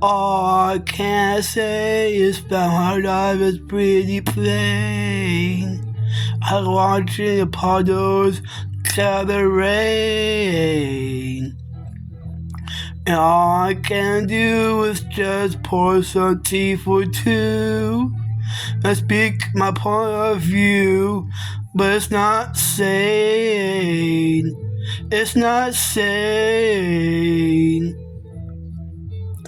All I can say is that my life is pretty plain. I watching the puddles gather rain. And all I can do is just pour some tea for two and speak my point of view, but it's not sane. It's not sane.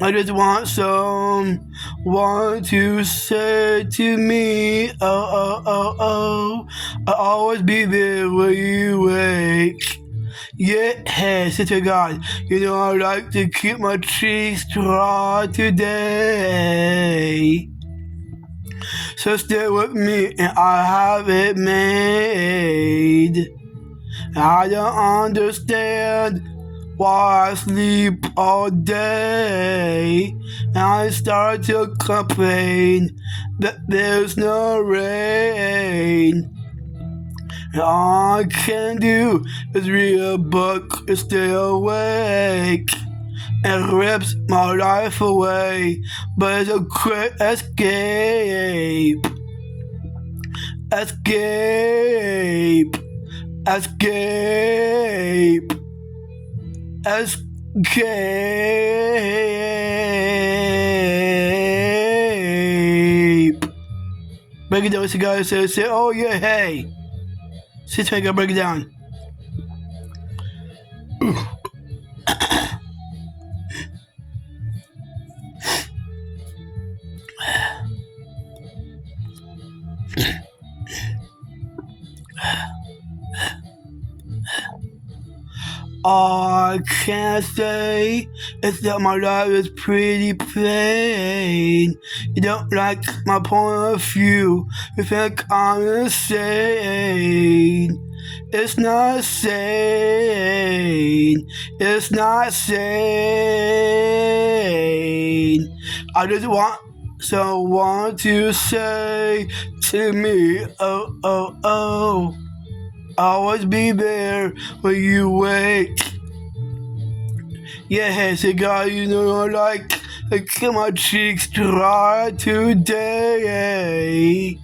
I just want someone to say to me, oh, oh, oh, oh, I'll always be there when you wake. Yeah, sister God, you know I like to keep my cheeks dry today. So stay with me and I have it made. I don't understand why I sleep all day, and I start to complain that there's no rain. And all I can do is read a book and stay awake. And rips my life away, but it's a quick escape. Escape. Escape. Escape. Break it down, so guys say, oh yeah, hey. Sit back and break it down. All I can say is that my life is pretty plain. You don't like my point of view. You think I'm insane. It's not sane. It's not sane. I just want someone to say to me, oh, oh, oh, always be there when you wake. Yeah, so God, you know, I keep my cheeks dry today.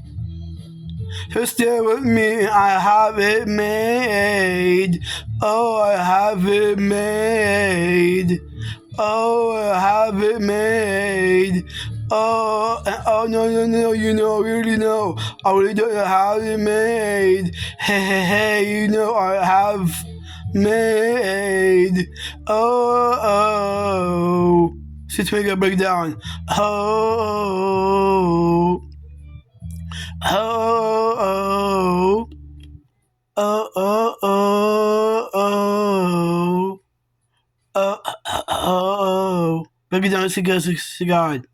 So stay with me, I have it made. Oh, I have it made. Oh, I have it made. Oh, no, you know, really know. I really don't have it made. Hey, you know, I have made. Oh. Since we gotta break down. Oh. Oh. Oh, oh, oh, oh. Oh. Break it down to God.